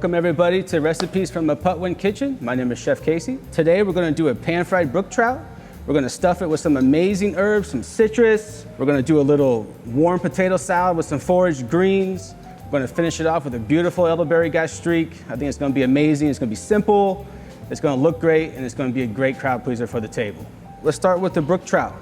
Welcome everybody to Recipes from a Patwin Kitchen. My name is Chef Casey. Today we're going to do a pan-fried brook trout. We're going to stuff it with some amazing herbs, some citrus. We're going to do a little warm potato salad with some foraged greens. We're going to finish it off with a beautiful elderberry gastrique. I think it's going to be amazing. It's going to be simple, it's going to look great, and it's going to be a great crowd pleaser for the table. Let's start with the brook trout.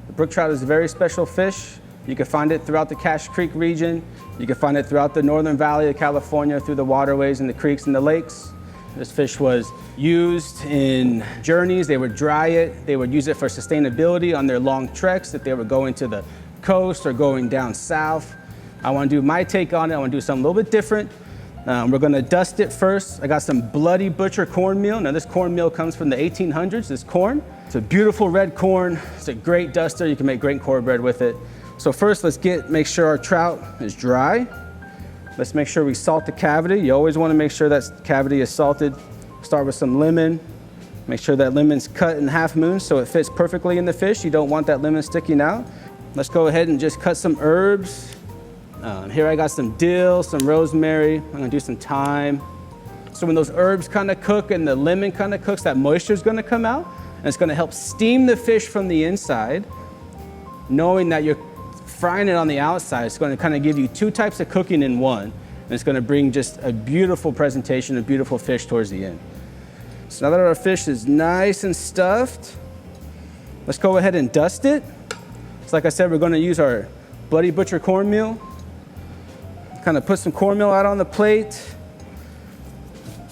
The brook trout is a very special fish. You can find it throughout the Cache Creek region. You can find it throughout the northern valley of California through the waterways and the creeks and the lakes. This fish was used in journeys. They would dry it. They would use it for sustainability on their long treks if they were going to the coast or going down south. I want to do my take on it. I want to do something a little bit different. We're going to dust it first. I got some Bloody Butcher cornmeal. Now this cornmeal comes from the 1800s, this corn. It's a beautiful red corn. It's a great duster. You can make great cornbread with it. So first, let's make sure our trout is dry. Let's make sure we salt the cavity. You always want to make sure that cavity is salted. Start with some lemon. Make sure that lemon's cut in half moons so it fits perfectly in the fish. You don't want that lemon sticking out. Let's go ahead and just cut some herbs. Here I got some dill, some rosemary. I'm gonna do some thyme. So when those herbs kind of cook and the lemon kind of cooks, that moisture is gonna come out and it's gonna help steam the fish from the inside, knowing that you're frying it on the outside. It's going to kind of give you two types of cooking in one, and it's going to bring just a beautiful presentation, a beautiful fish towards the end. So now that our fish is nice and stuffed, let's go ahead and dust it. So like I said, we're going to use our Bloody Butcher cornmeal. Kind of put some cornmeal out on the plate.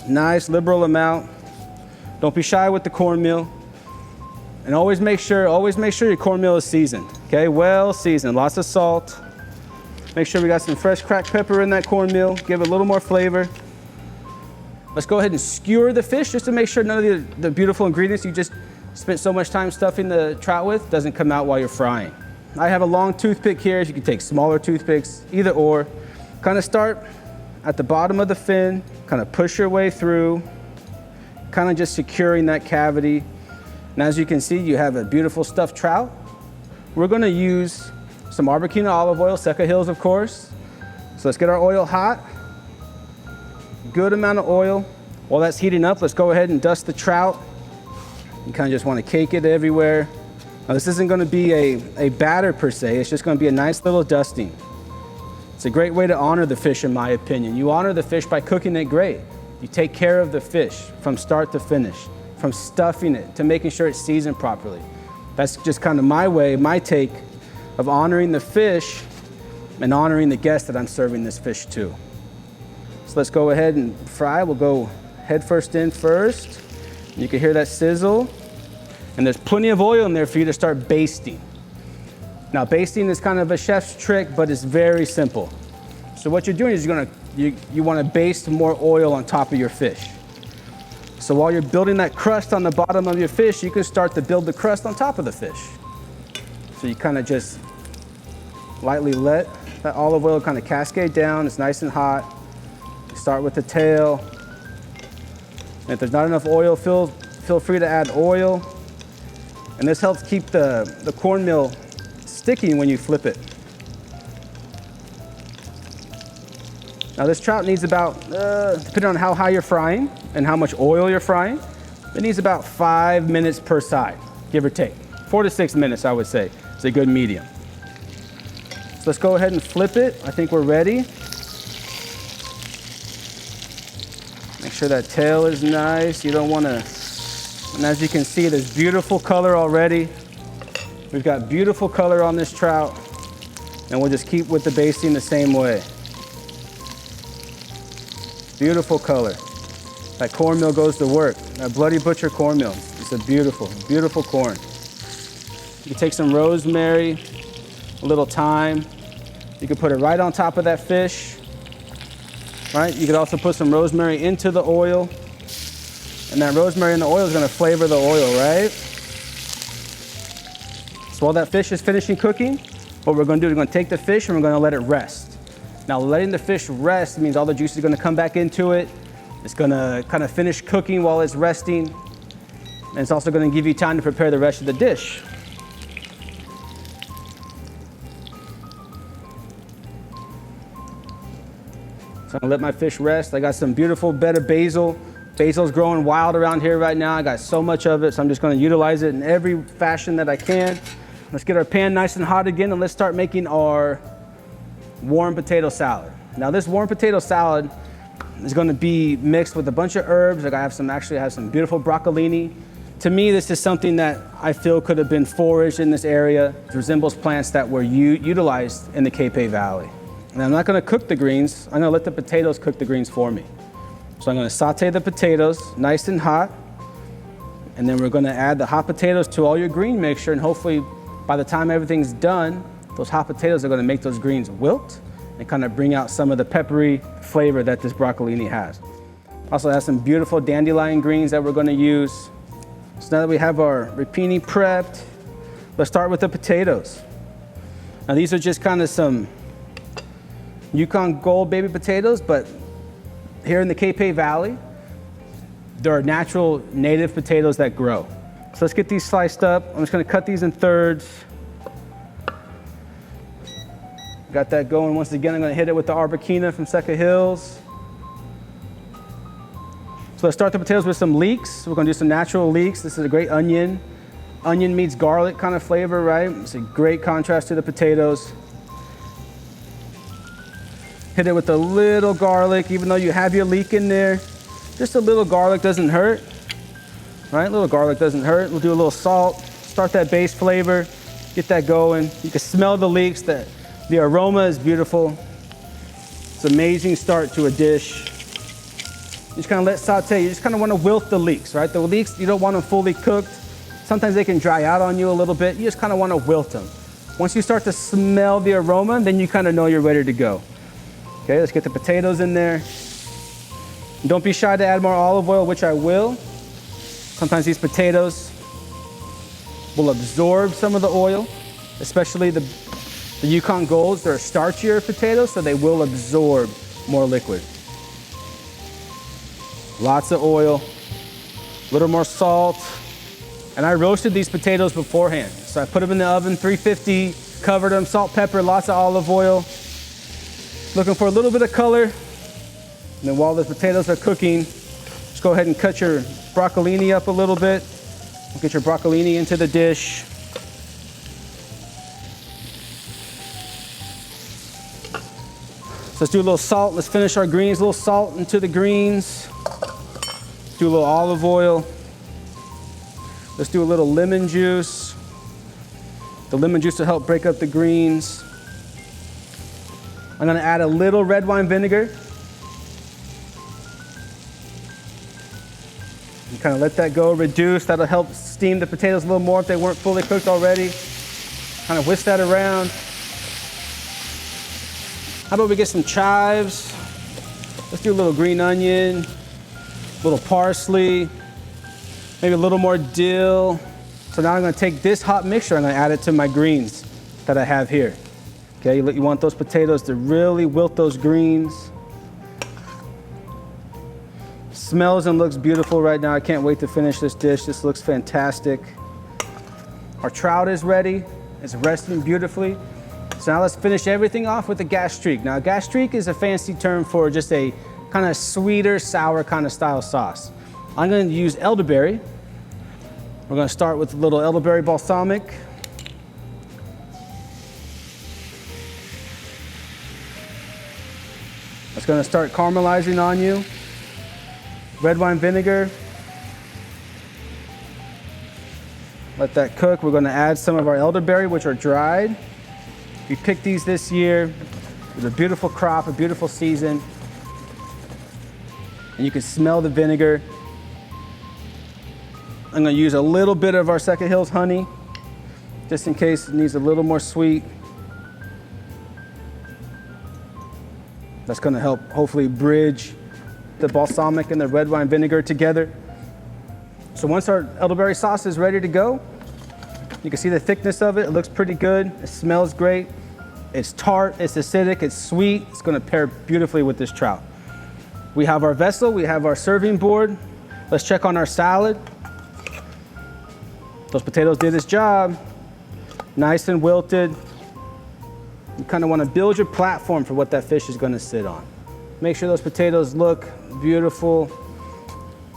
Nice liberal amount. Don't be shy with the cornmeal. And always make sure your cornmeal is seasoned, okay? Well seasoned, lots of salt. Make sure we got some fresh cracked pepper in that cornmeal, give it a little more flavor. Let's go ahead and skewer the fish just to make sure none of the beautiful ingredients you just spent so much time stuffing the trout with doesn't come out while you're frying. I have a long toothpick here, so you can take smaller toothpicks, either or. Kind of start at the bottom of the fin, kind of push your way through, kind of just securing that cavity. And as you can see, you have a beautiful stuffed trout. We're going to use some Arbuckina olive oil, Seca Hills, of course. So let's get our oil hot. Good amount of oil. While that's heating up, let's go ahead and dust the trout. You kind of just want to cake it everywhere. Now this isn't going to be a batter per se. It's just going to be a nice little dusting. It's a great way to honor the fish, in my opinion. You honor the fish by cooking it great. You take care of the fish from start to finish, from stuffing it to making sure it's seasoned properly. That's just kind of my way, my take of honoring the fish and honoring the guest that I'm serving this fish to. So let's go ahead and fry. We'll go head first in first. You can hear that sizzle. And there's plenty of oil in there for you to start basting. Now basting is kind of a chef's trick, but it's very simple. So what you're doing is you want to baste more oil on top of your fish. So while you're building that crust on the bottom of your fish, you can start to build the crust on top of the fish. So you kind of just lightly let that olive oil kind of cascade down. It's nice and hot. You start with the tail. And if there's not enough oil, feel free to add oil. And this helps keep the cornmeal sticky when you flip it. Now this trout needs about, depending on how high you're frying and how much oil you're frying, it needs about 5 minutes per side, give or take. 4 to 6 minutes, I would say, is a good medium. So let's go ahead and flip it. I think we're ready. Make sure that tail is nice. You don't want to, and as you can see, there's beautiful color already. We've got beautiful color on this trout, and we'll just keep with the basting the same way. Beautiful color. That cornmeal goes to work. That Bloody Butcher cornmeal. It's a beautiful, beautiful corn. You can take some rosemary, a little thyme. You can put it right on top of that fish. Right? You could also put some rosemary into the oil. And that rosemary in the oil is going to flavor the oil, right? So while that fish is finishing cooking, what we're going to do is we're going to take the fish and we're going to let it rest. Now letting the fish rest means all the juice is going to come back into it. It's going to kind of finish cooking while it's resting. And it's also going to give you time to prepare the rest of the dish. So I'm gonna let my fish rest. I got some beautiful bed of basil. Basil's growing wild around here right now. I got so much of it, so I'm just gonna utilize it in every fashion that I can. Let's get our pan nice and hot again, and let's start making our warm potato salad. Now this warm potato salad is gonna be mixed with a bunch of herbs. Like I have some beautiful broccolini. To me, this is something that I feel could have been foraged in this area. It resembles plants that were utilized in the Capay Valley. And I'm not gonna cook the greens. I'm gonna let the potatoes cook the greens for me. So I'm gonna saute the potatoes nice and hot. And then we're gonna add the hot potatoes to all your green mixture, and hopefully by the time everything's done, those hot potatoes are gonna make those greens wilt and kind of bring out some of the peppery flavor that this broccolini has. Also has some beautiful dandelion greens that we're gonna use. So now that we have our rapini prepped, let's start with the potatoes. Now these are just kind of some Yukon Gold baby potatoes, but here in the Capay Valley, there are natural native potatoes that grow. So let's get these sliced up. I'm just gonna cut these in thirds. Got that going. Once again, I'm gonna hit it with the Arbequina from Seca Hills. So let's start the potatoes with some leeks. We're gonna do some natural leeks. This is a great onion. Onion meets garlic kind of flavor, right? It's a great contrast to the potatoes. Hit it with a little garlic, even though you have your leek in there. Just a little garlic doesn't hurt, right? A little garlic doesn't hurt. We'll do a little salt, start that base flavor, get that going. You can smell the leeks, the aroma is beautiful. It's an amazing start to a dish. You just kind of let saute. You just kind of want to wilt the leeks, right? The leeks, you don't want them fully cooked. Sometimes they can dry out on you a little bit. You just kind of want to wilt them. Once you start to smell the aroma, then you kind of know you're ready to go. Okay, let's get the potatoes in there. Don't be shy to add more olive oil, which I will. Sometimes these potatoes will absorb some of the oil, especially the Yukon Golds. They're starchier potatoes, so they will absorb more liquid. Lots of oil, a little more salt. And I roasted these potatoes beforehand. So I put them in the oven, 350, covered them, salt, pepper, lots of olive oil. Looking for a little bit of color. And then while the potatoes are cooking, just go ahead and cut your broccolini up a little bit. Get your broccolini into the dish. So let's do a little salt. Let's finish our greens. A little salt into the greens. Do a little olive oil. Let's do a little lemon juice. The lemon juice will help break up the greens. I'm gonna add a little red wine vinegar. And kind of let that go, reduce. That'll help steam the potatoes a little more if they weren't fully cooked already. Kind of whisk that around. How about we get some chives? Let's do a little green onion, a little parsley, maybe a little more dill. So now I'm gonna take this hot mixture and I'm gonna add it to my greens that I have here. Okay, you want those potatoes to really wilt those greens. Smells and looks beautiful right now. I can't wait to finish this dish. This looks fantastic. Our trout is ready. It's resting beautifully. So now let's finish everything off with a gastrique. Now, gastrique is a fancy term for just a kind of sweeter, sour kind of style sauce. I'm going to use elderberry. We're going to start with a little elderberry balsamic. It's going to start caramelizing on you. Red wine vinegar. Let that cook. We're going to add some of our elderberry, which are dried. We picked these this year. It was a beautiful crop, a beautiful season. And you can smell the vinegar. I'm going to use a little bit of our Seca Hills honey, just in case it needs a little more sweet. That's going to help hopefully bridge the balsamic and the red wine vinegar together. So once our elderberry sauce is ready to go, you can see the thickness of it. It looks pretty good. It smells great. It's tart, it's acidic, it's sweet. It's going to pair beautifully with this trout. We have our vessel, we have our serving board. Let's check on our salad. Those potatoes did its job. Nice and wilted. You kind of want to build your platform for what that fish is going to sit on. Make sure those potatoes look beautiful.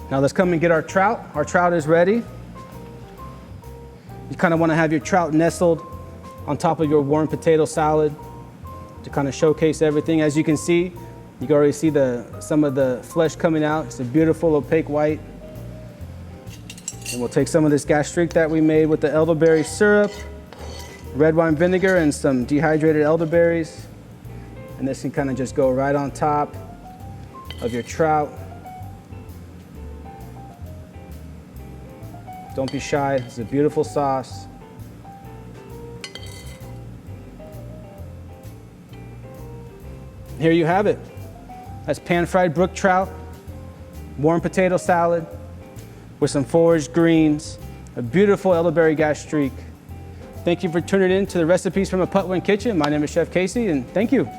Now let's come and get our trout. Our trout is ready. You kind of want to have your trout nestled on top of your warm potato salad to kind of showcase everything. As you can see, you can already see some of the flesh coming out. It's a beautiful opaque white. And we'll take some of this gastrique that we made with the elderberry syrup, red wine vinegar, and some dehydrated elderberries. And this can kind of just go right on top of your trout. Don't be shy, it's a beautiful sauce. Here you have it. That's pan-fried brook trout, warm potato salad with some foraged greens, a beautiful elderberry gastrique. Thank you for tuning in to the Recipes from a Patwin Kitchen. My name is Chef Casey, and thank you.